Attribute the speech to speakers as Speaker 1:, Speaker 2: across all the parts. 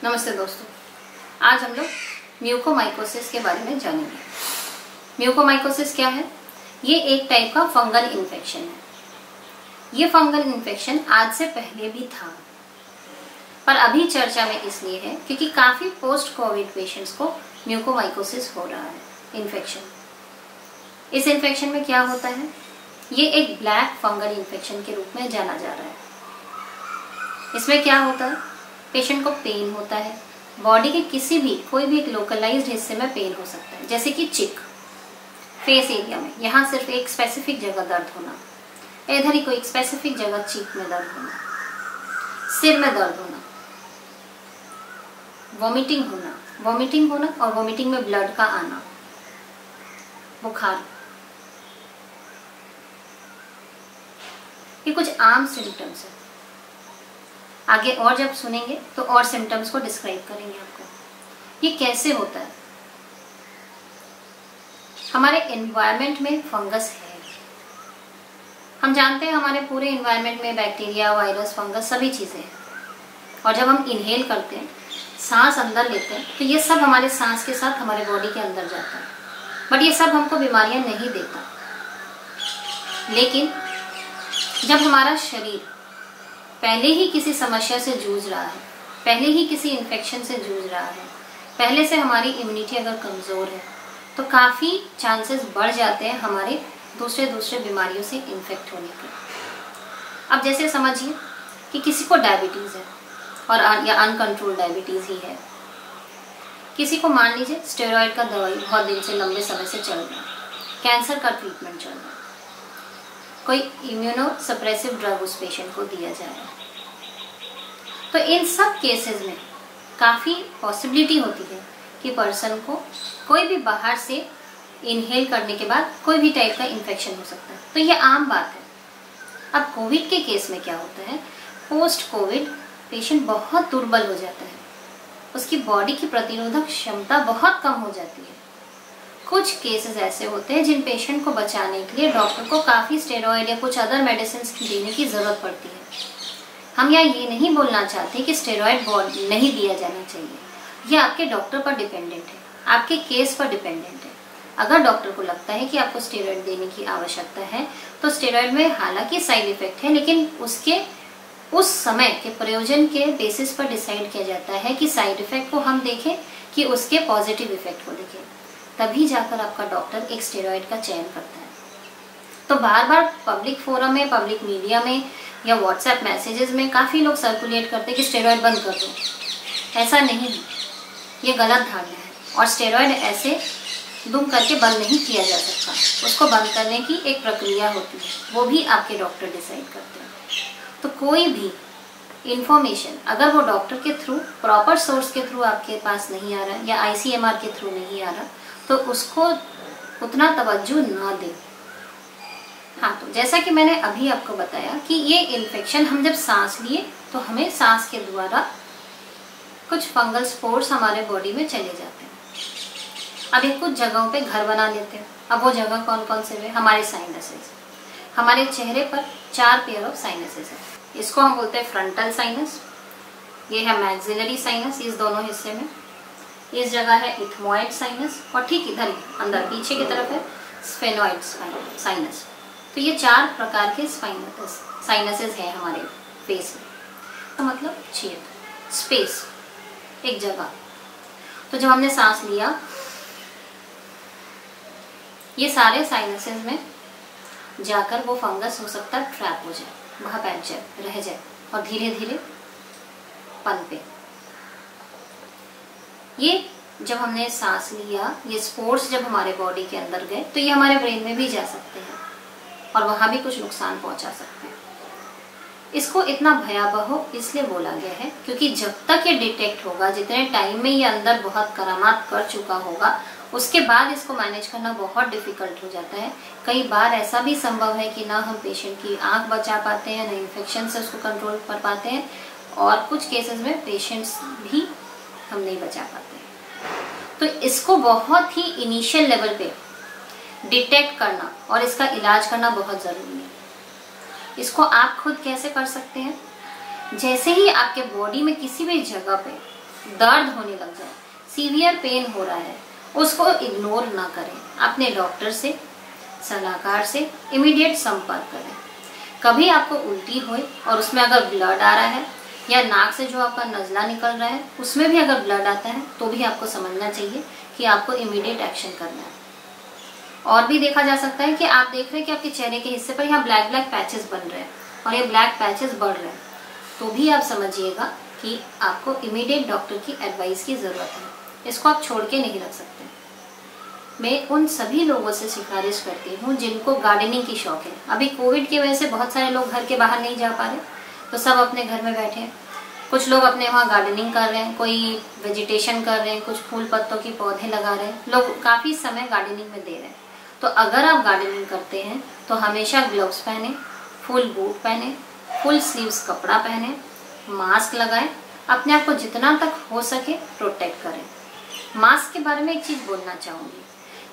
Speaker 1: नमस्ते दोस्तों, आज हम लोग म्यूकोमाइकोसिस के बारे में जानेंगे। म्यूकोमाइकोसिस क्या है? ये एक टाइप का फंगल इन्फेक्शन है। ये फंगल इन्फेक्शन आज से पहले भी था, पर अभी चर्चा में इसलिए है क्योंकि काफी पोस्ट कोविड पेशेंट्स को म्यूकोमाइकोसिस हो रहा है इन्फेक्शन। इस इन्फेक्शन में क्या होता है? ये एक ब्लैक फंगल इन्फेक्शन के रूप में जाना जा रहा है। इसमें क्या होता है? पेशेंट को पेन होता है, बॉडी के किसी भी कोई भी एक लोकलाइज्ड हिस्से में पेन हो सकता है, जैसे कि चिक, फेस एरिया में, यहाँ सिर्फ एक स्पेसिफिक जगह दर्द होना, इधर ही कोई एक स्पेसिफिक जगह चीक में दर्द होना, सिर में दर्द होना, वॉमिटिंग होना और वॉमिटिंग में ब्लड का आना, बुखार। ये कुछ आम सिम्टम्स है। आगे और जब सुनेंगे तो और सिम्टम्स को डिस्क्राइब करेंगे आपको। ये कैसे होता है? हमारे एनवायरनमेंट में फंगस है। हम जानते हैं हमारे पूरे एनवायरनमेंट में बैक्टीरिया, वायरस, फंगस सभी चीजें हैं। और जब हम इनहेल करते हैं, सांस अंदर लेते हैं, तो ये सब हमारे सांस के साथ हमारे बॉडी के अंदर जाता है। बट ये सब हमको बीमारियां नहीं देता। लेकिन जब हमारा शरीर पहले ही किसी समस्या से जूझ रहा है, पहले ही किसी इन्फेक्शन से जूझ रहा है, पहले से हमारी इम्यूनिटी अगर कमजोर है, तो काफी चांसेस बढ़ जाते हैं हमारे दूसरे बीमारियों से इन्फेक्ट होने के। अब जैसे समझिए कि किसी को डायबिटीज है और या अनकंट्रोल डायबिटीज ही है। किसी को मान लीजिए स्टेरॉइड का दवाई बहुत दिन से, लंबे समय से चल रहा है, कैंसर का ट्रीटमेंट चल रहा है, कोई इम्यूनो सप्रेसिव ड्रग उस पेशेंट को दिया जाए, तो इन सब केसेस में काफ़ी पॉसिबिलिटी होती है कि पर्सन को कोई भी बाहर से इनहेल करने के बाद कोई भी टाइप का इन्फेक्शन हो सकता है। तो ये आम बात है। अब कोविड के केस में क्या होता है? पोस्ट कोविड पेशेंट बहुत दुर्बल हो जाता है, उसकी बॉडी की प्रतिरोधक क्षमता बहुत कम हो जाती है। कुछ केसेस ऐसे होते हैं जिन पेशेंट को बचाने के लिए डॉक्टर को काफ़ी स्टेरॉइड या कुछ अदर मेडिसिन देने की ज़रूरत पड़ती है। हम यहाँ ये नहीं बोलना चाहते कि स्टेरॉइड नहीं दिया जाना चाहिए। ये आपके डॉक्टर पर डिपेंडेंट है, आपके केस पर डिपेंडेंट है। अगर डॉक्टर को लगता है कि आपको स्टेरॉइड देने की आवश्यकता है, तो स्टेरॉइड में हालांकि साइड इफेक्ट है, लेकिन उसके उस समय के प्रयोजन के बेसिस पर डिसाइड किया जाता है कि साइड इफेक्ट को हम देखें कि उसके पॉजिटिव इफेक्ट को देखें। तभी जाकर आपका डॉक्टर एक स्टेरॉइड का चयन करता है। तो बार बार पब्लिक फोरम में, पब्लिक मीडिया में या व्हाट्सएप मैसेजेस में काफ़ी लोग सर्कुलेट करते हैं कि स्टेरॉइड बंद कर दो। ऐसा नहीं है, ये गलत धारणा है। और स्टेरॉइड ऐसे दुम करके बंद नहीं किया जा सकता। उसको बंद करने की एक प्रक्रिया होती है, वो भी आपके डॉक्टर डिसाइड करते हैं। तो कोई भी इंफॉर्मेशन अगर वो डॉक्टर के थ्रू, प्रॉपर सोर्स के थ्रू आपके पास नहीं आ रहा या ICMR के थ्रू नहीं आ रहा, तो उसको उतना तवज्जो ना दें। हाँ, तो जैसा कि मैंने अभी आपको बताया कि ये इन्फेक्शन हम जब सांस लिए तो हमें सांस के द्वारा कुछ फंगल स्पोर्स हमारे बॉडी में चले जाते हैं। अब ये कुछ जगहों पे घर बना लेते हैं। अब वो जगह कौन कौन से हैं? हमारे साइनसेस। हमारे चेहरे पर 4 पेयर ऑफ साइनसेस है। इसको हम बोलते हैं फ्रंटल साइनस, ये है मैक्सिलरी साइनस, इस दोनों हिस्से में। इस जगह है इथमोइड साइनस और ठीक इधर ही अंदर पीछे की तरफ है स्फेनोइड साइनस। तो ये 4 प्रकार के साइनसेस हैं हमारे फेस में। तो मतलब छेद, स्पेस, एक जगह। तो जब हमने सांस लिया, ये सारे साइनसेस में जाकर वो फंगस हो सकता है ट्रैप हो जाए, वहाँ बैठ जाए, रह जाए और धीरे धीरे पनपे। ये जब हमने सांस लिया, ये स्पोर्स जब हमारे बॉडी के अंदर गए, तो ये हमारे ब्रेन में भी जा सकते हैं और वहाँ भी कुछ नुकसान पहुँचा सकते हैं। इसको इतना भयावह इसलिए बोला गया है क्योंकि जब तक ये डिटेक्ट होगा, जितने टाइम में ये अंदर बहुत करामात कर चुका होगा, उसके बाद इसको मैनेज करना बहुत डिफिकल्ट हो जाता है। कई बार ऐसा भी संभव है कि ना हम पेशेंट की आंख बचा पाते हैं, ना इन्फेक्शन से उसको कंट्रोल कर पाते हैं, और कुछ केसेस में पेशेंट्स भी हम नहीं बचा पाते। तो इसको बहुत ही इनिशियल लेवल पे डिटेक्ट करना और इसका इलाज करना बहुत ज़रूरी है। इसको आप खुद कैसे कर सकते हैं? जैसे ही आपके बॉडी में किसी भी जगह पे दर्द होने लग जाए, सीवियर पेन हो रहा है, उसको इग्नोर ना करें, अपने डॉक्टर से, सलाहकार से इमीडिएट संपर्क करें। कभी आपको उल्टी हो और उसमें अगर ब्लड आ रहा है या नाक से जो आपका नज़ला निकल रहा है उसमें भी अगर ब्लड आता है तो भी आपको समझना चाहिए कि आपको इमीडिएट एक्शन करना है। और भी देखा जा सकता है कि आप देख रहे हैं कि आपके चेहरे के हिस्से पर यहाँ ब्लैक ब्लैक पैचेस बन रहे हैं और ये ब्लैक पैचेस बढ़ रहे हैं, तो भी आप समझिएगा कि आपको इमीडिएट डॉक्टर की एडवाइस की ज़रूरत है। इसको आप छोड़ के नहीं रख सकते। मैं उन सभी लोगों से सिफारिश करती हूँ जिनको गार्डनिंग की शौक है। अभी कोविड की वजह से बहुत सारे लोग घर के बाहर नहीं जा पा रहे, तो सब अपने घर में बैठे हैं। कुछ लोग अपने वहाँ गार्डनिंग कर रहे हैं, कोई वेजिटेशन कर रहे हैं, कुछ फूल पत्तों के पौधे लगा रहे हैं, लोग काफ़ी समय गार्डनिंग में दे रहे हैं। तो अगर आप गार्डनिंग करते हैं तो हमेशा ग्लव्स पहने, फुल बूट पहने, फुल स्लीव्स कपड़ा पहने, मास्क लगाएं, अपने आप को जितना तक हो सके प्रोटेक्ट करें। मास्क के बारे में एक चीज़ बोलना चाहूँगी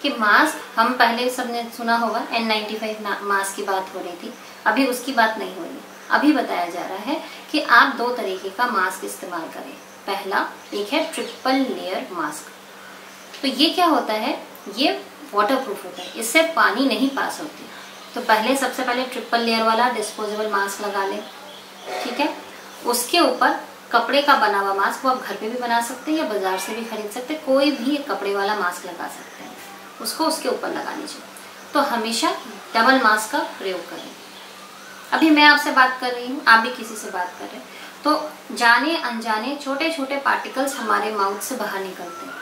Speaker 1: कि मास्क हम पहले सबने सुना होगा N95 मास्क की बात हो रही थी, अभी उसकी बात नहीं हो रही। अभी बताया जा रहा है कि आप 2 तरीके का मास्क इस्तेमाल करें। पहला एक है ट्रिपल लेयर मास्क। तो ये क्या होता है, ये वाटरप्रूफ होता है, इससे पानी नहीं पास होती। तो पहले सबसे पहले ट्रिपल लेयर वाला डिस्पोजेबल मास्क लगा लें, ठीक है। उसके ऊपर कपड़े का बना हुआ मास्क, वो आप घर पे भी बना सकते हैं या बाजार से भी खरीद सकते हैं, कोई भी कपड़े वाला मास्क लगा सकते हैं, उसको उसके ऊपर लगा लीजिए। तो हमेशा डबल मास्क का प्रयोग करें। अभी मैं आपसे बात कर रही हूँ, आप भी किसी से बात कर रहे हैं, तो जाने अनजाने छोटे छोटे पार्टिकल्स हमारे माउथ से बाहर निकलते हैं,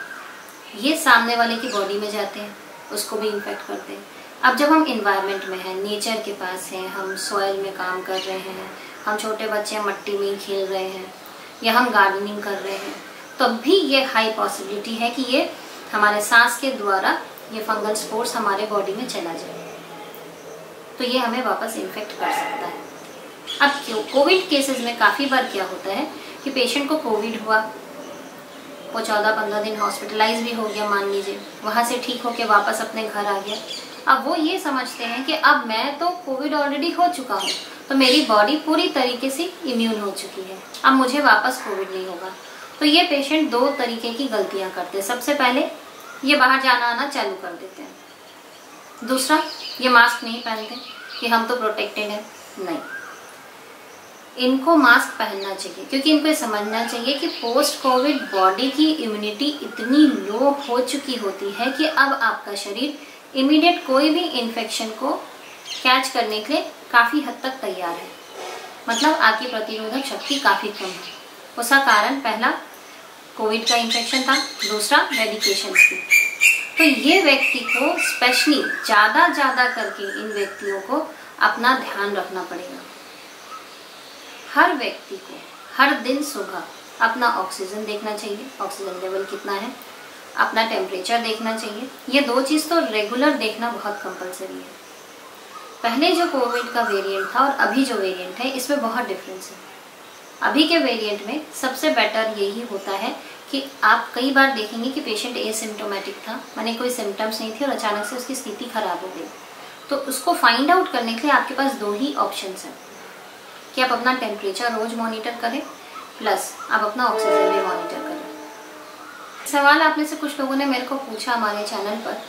Speaker 1: ये सामने वाले की बॉडी में जाते हैं, उसको भी इन्फेक्ट करते हैं। अब जब हम इन्वायरमेंट में हैं, नेचर के पास हैं, हम सॉइल में काम कर रहे हैं, हम छोटे बच्चे मट्टी में खेल रहे हैं या हम गार्डनिंग कर रहे हैं, तब भी ये हाई पॉसिबिलिटी है कि ये हमारे सांस के द्वारा ये फंगल स्पोर्स हमारे बॉडी में चला जाए, तो ये हमें वापस इन्फेक्ट कर सकता है। अब क्यों कोविड केसेस में काफ़ी बार क्या होता है कि पेशेंट को कोविड हुआ, वो 14-15 दिन हॉस्पिटलाइज भी हो गया मान लीजिए, वहाँ से ठीक होके वापस अपने घर आ गया। अब वो ये समझते हैं कि अब मैं तो कोविड ऑलरेडी हो चुका हूँ, तो मेरी बॉडी पूरी तरीके से इम्यून हो चुकी है, अब मुझे वापस कोविड नहीं होगा। तो ये पेशेंट 2 तरीके की गलतियाँ करते हैं। सबसे पहले ये बाहर जाना आना चालू कर देते हैं, दूसरा ये मास्क नहीं पहनते कि हम तो प्रोटेक्टेड हैं। नहीं, इनको मास्क पहनना चाहिए, क्योंकि इनको समझना चाहिए कि पोस्ट कोविड बॉडी की इम्यूनिटी इतनी लो हो चुकी होती है कि अब आपका शरीर इमीडिएट कोई भी इन्फेक्शन को कैच करने के लिए काफ़ी हद तक तैयार है। मतलब आपकी प्रतिरोधक शक्ति काफ़ी कम है। उसका कारण पहला कोविड का इन्फेक्शन था, दूसरा मेडिकेशन की। तो ये व्यक्ति को स्पेशली ज़्यादा करके इन व्यक्तियों को अपना ध्यान रखना पड़ेगा। हर व्यक्ति को हर दिन सुबह अपना ऑक्सीजन देखना चाहिए, ऑक्सीजन लेवल कितना है, अपना टेम्परेचर देखना चाहिए। ये 2 चीज़ तो रेगुलर देखना बहुत कंपलसरी है। पहले जो कोविड का वेरिएंट था और अभी जो वेरिएंट है, इसमें बहुत डिफरेंस है। अभी के वेरिएंट में सबसे बेटर यही होता है कि आप कई बार देखेंगे कि पेशेंट एसिम्प्टोमेटिक था, माने कोई सिम्टम्स नहीं थे और अचानक से उसकी स्थिति खराब हो गई। तो उसको फाइंड आउट करने के लिए आपके पास 2 ही ऑप्शंस हैं कि आप अपना टेम्परेचर रोज मॉनिटर करें, प्लस आप अपना ऑक्सीजन भी मॉनिटर करें। सवाल आप में से कुछ लोगों ने मेरे को पूछा हमारे चैनल पर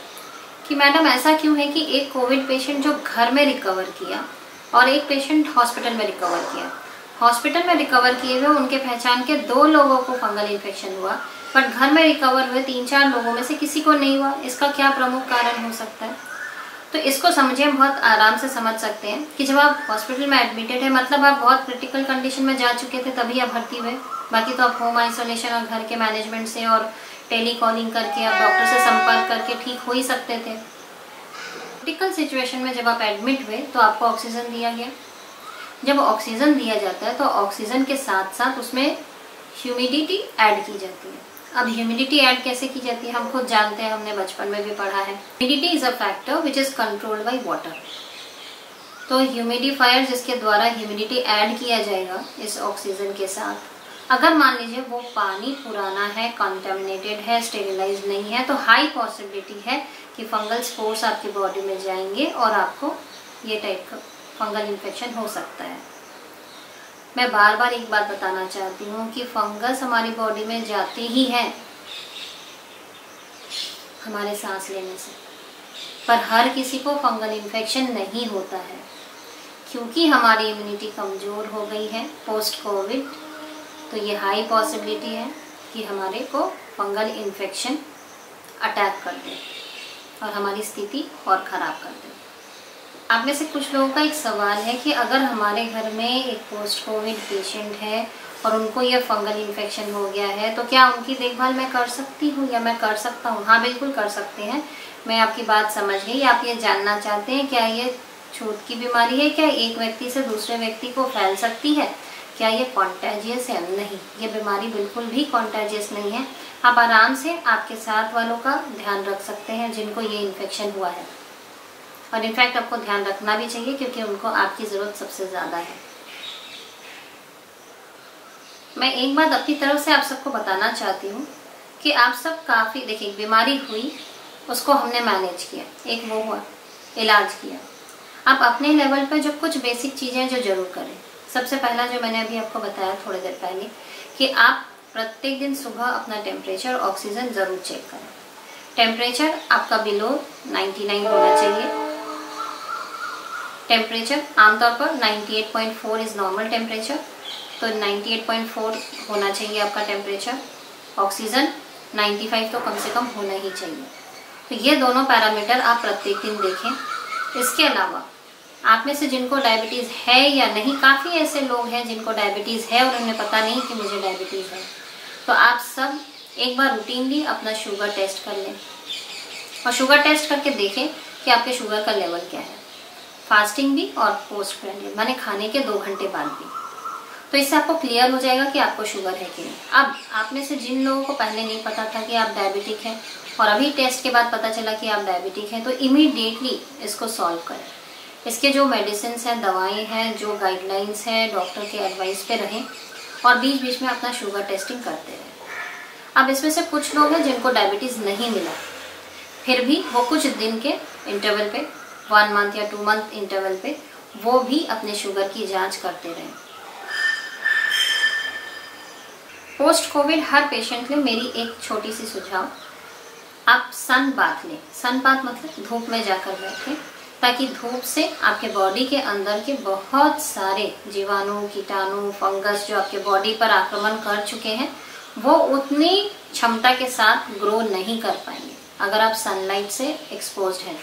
Speaker 1: कि मैडम ऐसा क्यों है कि एक कोविड पेशेंट जो घर में रिकवर किया और एक पेशेंट हॉस्पिटल में रिकवर किया, हॉस्पिटल में रिकवर किए हुए उनके पहचान के 2 लोगों को फंगल इन्फेक्शन हुआ, पर घर में रिकवर हुए 3-4 लोगों में से किसी को नहीं हुआ। इसका क्या प्रमुख कारण हो सकता है? तो इसको समझिए, हम बहुत आराम से समझ सकते हैं कि जब आप हॉस्पिटल में एडमिटेड है, मतलब आप बहुत क्रिटिकल कंडीशन में जा चुके थे तभी आप भर्ती हुए, बाकी तो आप होम आइसोलेशन और घर के मैनेजमेंट से और टेली कॉलिंग करके आप डॉक्टर से संपर्क करके ठीक हो ही सकते थे। क्रिटिकल सिचुएशन में जब आप एडमिट हुए तो आपको ऑक्सीजन दिया गया। जब ऑक्सीजन दिया जाता है तो ऑक्सीजन के साथ साथ उसमें ह्यूमिडिटी ऐड की जाती है। अब ह्यूमिडिटी ऐड कैसे की जाती है हम खुद जानते हैं, हमने बचपन में भी पढ़ा है। Humidity is a factor which is controlled by water. तो ह्यूमिडिफायर जिसके द्वारा ह्यूमिडिटी ऐड किया जाएगा इस ऑक्सीजन के साथ, अगर मान लीजिए वो पानी पुराना है, कंटामिनेटेड है, स्टेरिलाइज नहीं है, तो हाई पॉसिबिलिटी है कि फंगल स्पोर्स आपकी बॉडी में जाएंगे और आपको ये टाइप का फंगल इन्फेक्शन हो सकता है। मैं बार बार एक बात बताना चाहती हूँ कि फंगस हमारी बॉडी में जाते ही हैं हमारे सांस लेने से, पर हर किसी को फंगल इन्फेक्शन नहीं होता है क्योंकि हमारी इम्यूनिटी कमज़ोर हो गई है पोस्ट कोविड। तो ये हाई पॉसिबिलिटी है कि हमारे को फंगल इन्फेक्शन अटैक कर दे और हमारी स्थिति और ख़राब कर दे। आप में से कुछ लोगों का एक सवाल है कि अगर हमारे घर में एक पोस्ट कोविड पेशेंट है और उनको ये फंगल इन्फेक्शन हो गया है तो क्या उनकी देखभाल मैं कर सकती हूँ या मैं कर सकता हूँ? हाँ, बिल्कुल कर सकते हैं। मैं आपकी बात समझ गई। आप ये जानना चाहते हैं क्या ये छूत की बीमारी है, क्या एक व्यक्ति से दूसरे व्यक्ति को फैल सकती है, क्या ये कॉन्टेजियस है? नहीं, ये बीमारी बिल्कुल भी कॉन्टेजियस नहीं है। आप आराम से आपके साथ वालों का ध्यान रख सकते हैं जिनको ये इन्फेक्शन हुआ है, और इनफैक्ट आपको ध्यान रखना भी चाहिए क्योंकि उनको आपकी ज़रूरत सबसे ज़्यादा है। मैं एक बात अपनी तरफ से आप सबको बताना चाहती हूँ कि आप सब काफ़ी, देखिए बीमारी हुई, उसको हमने मैनेज किया, एक वो हुआ, इलाज किया। आप अपने लेवल पे जो कुछ बेसिक चीज़ें जो ज़रूर करें। सबसे पहला जो मैंने अभी आपको बताया थोड़ी देर पहले कि आप प्रत्येक दिन सुबह अपना टेम्परेचर, ऑक्सीजन ज़रूर चेक करें। टेम्परेचर आपका बिलो 99 होना चाहिए। टेम्परेचर आमतौर पर 98.4 इज़ नॉर्मल टेम्परेचर, तो 98.4 होना चाहिए आपका टेम्परेचर। ऑक्सीजन 95 तो कम से कम होना ही चाहिए। तो ये दोनों पैरामीटर आप प्रत्येक दिन देखें। इसके अलावा आप में से जिनको डायबिटीज़ है या नहीं, काफ़ी ऐसे लोग हैं जिनको डायबिटीज़ है और उन्हें पता नहीं कि मुझे डायबिटीज़ है, तो आप सब एक बार रूटीनली अपना शुगर टेस्ट कर लें और शुगर टेस्ट करके देखें कि आपके शुगर का लेवल क्या है, फास्टिंग भी और पोस्ट प्रेंडियल माने खाने के 2 घंटे बाद भी। तो इससे आपको क्लियर हो जाएगा कि आपको शुगर है कि नहीं। अब आप में से जिन लोगों को पहले नहीं पता था कि आप डायबिटिक हैं और अभी टेस्ट के बाद पता चला कि आप डायबिटिक हैं, तो इमीडिएटली इसको सॉल्व करें। इसके जो मेडिसिन हैं, दवाएं हैं, जो गाइडलाइंस हैं, डॉक्टर के एडवाइस पे रहें और बीच बीच में अपना शुगर टेस्टिंग करते रहें। अब इसमें से कुछ लोग हैं जिनको डायबिटीज़ नहीं मिला, फिर भी वो कुछ दिन के इंटरवल पे, 1 मंथ या 2 मंथ इंटरवल पे वो भी अपने शुगर की जांच करते रहें। पोस्ट कोविड हर पेशेंट में मेरी एक छोटी सी सुझाव, आप सन बाथ लें। सन बाथ मतलब धूप में जाकर बैठें, ताकि धूप से आपके बॉडी के अंदर के बहुत सारे जीवाणु, कीटाणु, फंगस जो आपके बॉडी पर आक्रमण कर चुके हैं वो उतनी क्षमता के साथ ग्रो नहीं कर पाएंगे अगर आप सनलाइट से एक्सपोज्ड हैं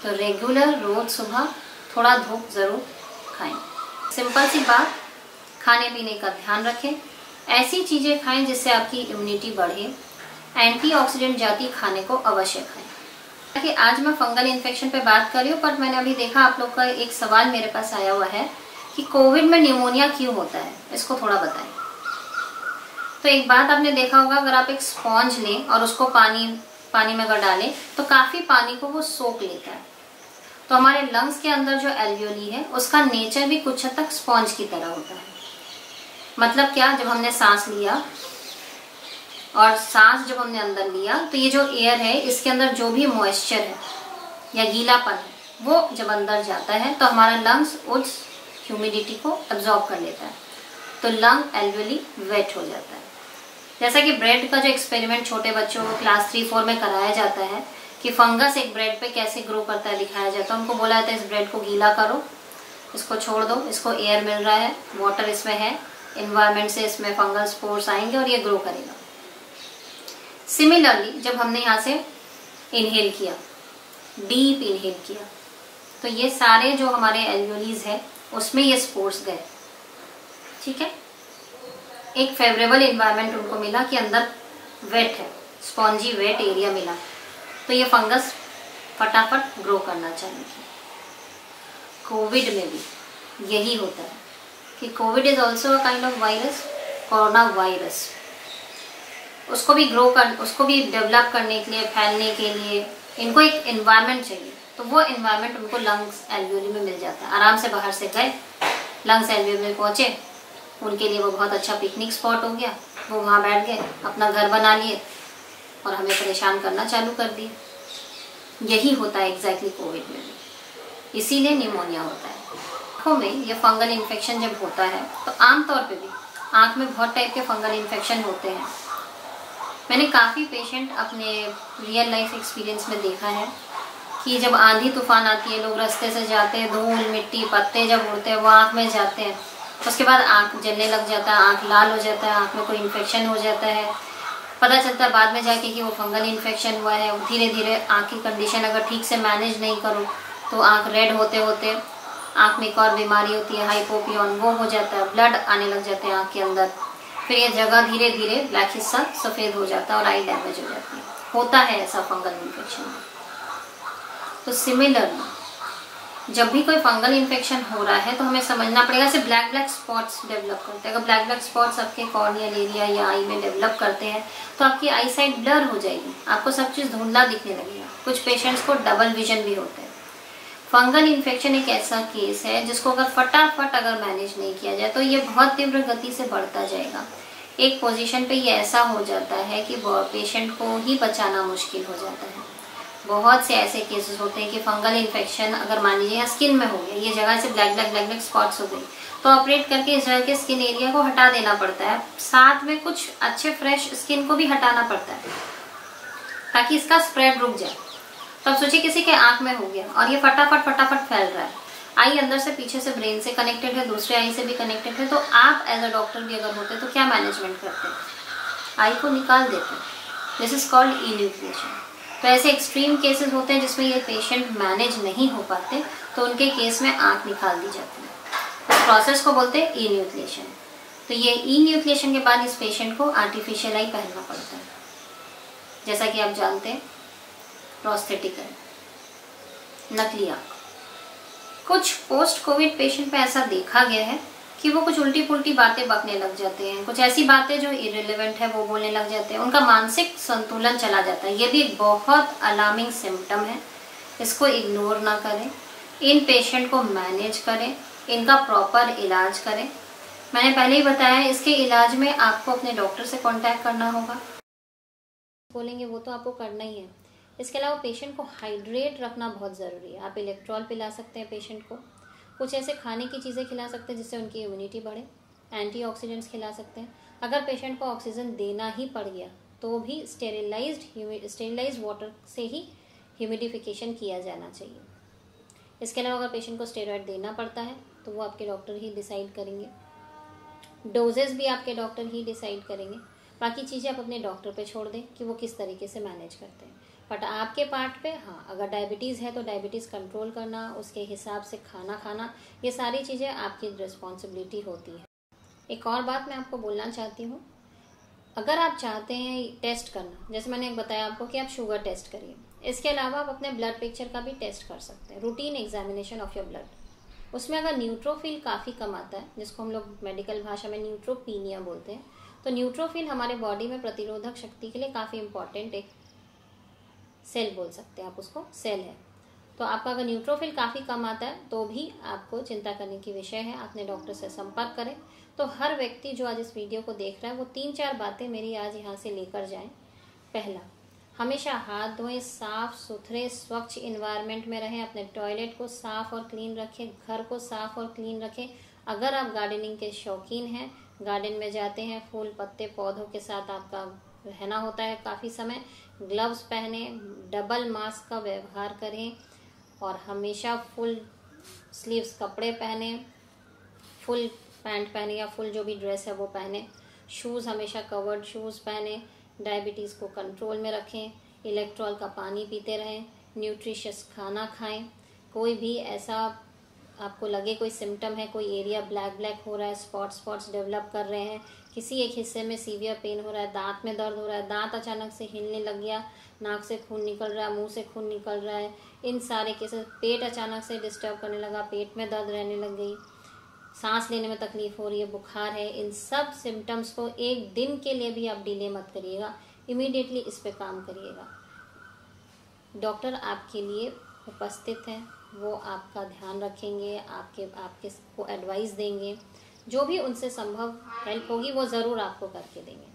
Speaker 1: तो रेगुलर रोज सुबह थोड़ा धूप ज़रूर खाएं। सिंपल सी बात, खाने पीने का ध्यान रखें, ऐसी चीज़ें खाएं जिससे आपकी इम्यूनिटी बढ़े, एंटीऑक्सीडेंट जाती खाने को अवश्य खाएं। कि आज मैं फंगल इन्फेक्शन पे बात कर रही हूँ, पर मैंने अभी देखा आप लोग का एक सवाल मेरे पास आया हुआ है कि कोविड में निमोनिया क्यों होता है, इसको थोड़ा बताएं। तो एक बात आपने देखा होगा, अगर आप एक स्पॉन्ज लें और उसको पानी में अगर डालें तो काफ़ी पानी को वो सोख लेता है। तो हमारे लंग्स के अंदर जो एल्वियोली है उसका नेचर भी कुछ हद तक स्पॉन्ज की तरह होता है। मतलब क्या, जब हमने सांस लिया और सांस जब हमने अंदर लिया तो ये जो एयर है इसके अंदर जो भी मॉइस्चर है या गीलापन है वो जब अंदर जाता है तो हमारा लंग्स उस ह्यूमिडिटी को एब्जॉर्ब कर लेता है, तो लंग एल्वियोली वेट हो जाता है। जैसा कि ब्रेड का जो एक्सपेरिमेंट छोटे बच्चों को क्लास 3-4 में कराया जाता है कि फंगस एक ब्रेड पे कैसे ग्रो करता है दिखाया जाता है। उनको बोला जाता है इस ब्रेड को गीला करो, इसको छोड़ दो, इसको एयर मिल रहा है, वाटर इसमें है, इन्वायरमेंट से इसमें फंगल स्पोर्स आएंगे और ये ग्रो करेगा। सिमिलरली जब हमने यहाँ से इनहेल किया, डीप इनहेल किया, तो ये सारे जो हमारे एल्वियोलीज है उसमें ये स्पोर्स गए, ठीक है। एक फेवरेबल इन्वायरमेंट उनको मिला कि अंदर वेट है, स्पॉन्जी वेट एरिया मिला, तो ये फंगस फटाफट ग्रो करना चाहिए। कोविड में भी यही होता है कि Covid is also a kind of virus, corona virus. उसको भी डेवलप करने के लिए, फैलने के लिए इनको एक एनवायरनमेंट चाहिए, तो वो एनवायरनमेंट उनको लंग्स एल्वियोली में मिल जाता है। आराम से बाहर से गए, लंग्स एल्वियोली में पहुँचे, उनके लिए वो बहुत अच्छा पिकनिक स्पॉट हो गया, वो वहाँ बैठ गए, अपना घर बना लिए और हमें परेशान करना चालू कर दिए। यही होता है एग्जैक्टली कोविड में भी, इसीलिए निमोनिया होता है। आँखों में ये फंगल इन्फेक्शन जब होता है तो आमतौर पे भी आँख में बहुत टाइप के फंगल इन्फेक्शन होते हैं। मैंने काफ़ी पेशेंट अपने रियल लाइफ एक्सपीरियंस में देखा है कि जब आंधी तूफान आती है, लोग रास्ते से जाते हैं, धूल मिट्टी पत्ते जब उड़ते हैं वो आँख में जाते हैं, उसके बाद आँख जलने लग जाता है, आँख लाल हो जाता है, आँख में कोई इन्फेक्शन हो जाता है। पता चलता है बाद में जाके कि वो फंगल इन्फेक्शन हुआ है। धीरे धीरे आँख की कंडीशन अगर ठीक से मैनेज नहीं करो तो आँख रेड होते होते आँख में एक और बीमारी होती है हाइपोपियन, वो हो जाता है, ब्लड आने लग जाते हैं आँख के अंदर। फिर ये जगह धीरे धीरे ब्लैक हिस्सा सफ़ेद हो जाता है और आई डैमेज हो जाती है। होता है ऐसा फंगल इन्फेक्शन। तो सिमिलरली जब भी कोई फंगल इन्फेक्शन हो रहा है तो हमें समझना पड़ेगा। ऐसे ब्लैक ब्लैक स्पॉट्स डेवलप करते हैं। अगर ब्लैक ब्लैक स्पॉट्स आपके कॉर्नियल एरिया या आई में डेवलप करते हैं तो आपकी आई साइड ब्लर हो जाएगी, आपको सब चीज़ धुंधला दिखने लगेगा। कुछ पेशेंट्स को डबल विजन भी होता है। फंगल इन्फेक्शन एक ऐसा केस है जिसको अगर फटाफट अगर मैनेज नहीं किया जाए तो ये बहुत तीव्र गति से बढ़ता जाएगा। एक पोजीशन पे ये ऐसा हो जाता है कि पेशेंट को ही बचाना मुश्किल हो जाता है। बहुत से ऐसे केसेस होते हैं कि फंगल इन्फेक्शन अगर मान लीजिए स्किन में हो गया, ये जगह से ब्लैक ब्लैक स्पॉट्स हो गई, तो ऑपरेट करके इस जगह के स्किन एरिया को हटा देना पड़ता है। साथ में कुछ अच्छे फ्रेश स्किन को भी हटाना पड़ता है ताकि इसका स्प्रेड रुक जाए। तो अब सोचिए किसी के आंख में हो गया और ये फटाफट फैल रहा है। आई अंदर से पीछे से ब्रेन से कनेक्टेड है, दूसरे आई से भी कनेक्टेड है। तो आप एज अ डॉक्टर भी अगर होते तो क्या मैनेजमेंट करते? आई को निकाल देते। This is called enucleation. तो ऐसे एक्सट्रीम केसेस होते हैं जिसमें ये पेशेंट मैनेज नहीं हो पाते तो उनके केस में आंख निकाल दी जाती है। इस प्रोसेस को बोलते हैं इन्यूक्लिएशन। तो ये इन्यूक्लिएशन के बाद इस पेशेंट को आर्टिफिशियल आई पहनना पड़ता है। जैसा कि आप जानते हैं प्रोस्थेटिक है, नकली आँख। कुछ पोस्ट कोविड पेशेंट पे ऐसा देखा गया है कि वो कुछ उल्टी पुल्टी बातें बकने लग जाते हैं, कुछ ऐसी बातें जो इररिलेवेंट है वो बोलने लग जाते हैं, उनका मानसिक संतुलन चला जाता है। ये भी एक बहुत अलार्मिंग सिम्टम है। इसको इग्नोर ना करें, इन पेशेंट को मैनेज करें, इनका प्रॉपर इलाज करें। मैंने पहले ही बताया इसके इलाज में आपको अपने डॉक्टर से कॉन्टैक्ट करना होगा। बोलेंगे वो तो आपको करना ही है। इसके अलावा पेशेंट को हाइड्रेट रखना बहुत ज़रूरी है। आप इलेक्ट्रॉल पिला सकते हैं पेशेंट को, कुछ ऐसे खाने की चीज़ें खिला सकते हैं जिससे उनकी इम्यूनिटी बढ़े, एंटीऑक्सीडेंट्स खिला सकते हैं। अगर पेशेंट को ऑक्सीजन देना ही पड़ गया तो भी स्टेरिलाइज्ड वाटर से ही ह्यूमिडिफिकेशन किया जाना चाहिए। इसके अलावा अगर पेशेंट को स्टेरॉइड देना पड़ता है तो वो आपके डॉक्टर ही डिसाइड करेंगे। डोजेस भी आपके डॉक्टर ही डिसाइड करेंगे। बाकी चीज़ें आप अपने डॉक्टर पे छोड़ दें कि वो किस तरीके से मैनेज करते हैं। बट आपके पार्ट पे हाँ, अगर डायबिटीज़ है तो डायबिटीज़ कंट्रोल करना, उसके हिसाब से खाना खाना, ये सारी चीज़ें आपकी रिस्पॉन्सिबिलिटी होती है। एक और बात मैं आपको बोलना चाहती हूँ, अगर आप चाहते हैं टेस्ट करना, जैसे मैंने बताया आपको कि आप शुगर टेस्ट करिए, इसके अलावा आप अपने ब्लड पिक्चर का भी टेस्ट कर सकते हैं, routine examination of your blood. उसमें अगर न्यूट्रोफिल काफ़ी कम आता है, जिसको हम लोग मेडिकल भाषा में न्यूट्रोपीनिया बोलते हैं, तो न्यूट्रोफिल हमारे बॉडी में प्रतिरोधक शक्ति के लिए काफ़ी इंपॉर्टेंट एक सेल बोल सकते हैं आप उसको, सेल है। तो आपका अगर न्यूट्रोफिल काफ़ी कम आता है तो भी आपको चिंता करने की विषय है, अपने डॉक्टर से संपर्क करें। तो हर व्यक्ति जो आज इस वीडियो को देख रहा है वो 3-4 बातें मेरी आज यहाँ से लेकर जाएं। पहला, हमेशा हाथ धोएं, साफ सुथरे स्वच्छ इन्वायरमेंट में रहें, अपने टॉयलेट को साफ और क्लीन रखें, घर को साफ और क्लीन रखें। अगर आप गार्डनिंग के शौकीन हैं, गार्डन में जाते हैं, फूल पत्ते पौधों के साथ आपका रहना होता है काफ़ी समय, ग्लव्स पहने, डबल मास्क का व्यवहार करें और हमेशा फुल स्लीव्स कपड़े पहने, फुल पैंट पहने या फुल जो भी ड्रेस है वो पहने, शूज़ हमेशा कवर्ड शूज़ पहने, डायबिटीज़ को कंट्रोल में रखें, इलेक्ट्रॉल का पानी पीते रहें, न्यूट्रिशियस खाना खाएं। कोई भी ऐसा आपको लगे कोई सिम्टम है, कोई एरिया ब्लैक हो रहा है, स्पॉट्स डेवलप कर रहे हैं, किसी एक हिस्से में सीवियर पेन हो रहा है, दांत में दर्द हो रहा है, दांत अचानक से हिलने लग गया, नाक से खून निकल रहा है, मुंह से खून निकल रहा है, इन सारे केसेस, पेट अचानक से डिस्टर्ब करने लगा, पेट में दर्द रहने लग गई, सांस लेने में तकलीफ हो रही है, बुखार है, इन सब सिम्टम्स को एक दिन के लिए भी आप डिले मत करिएगा, इमीडिएटली इस पे काम करिएगा। डॉक्टर आपके लिए उपस्थित हैं, वो आपका ध्यान रखेंगे, आपके को एडवाइस देंगे, जो भी उनसे संभव हेल्प होगी वो ज़रूर आपको करके देंगे।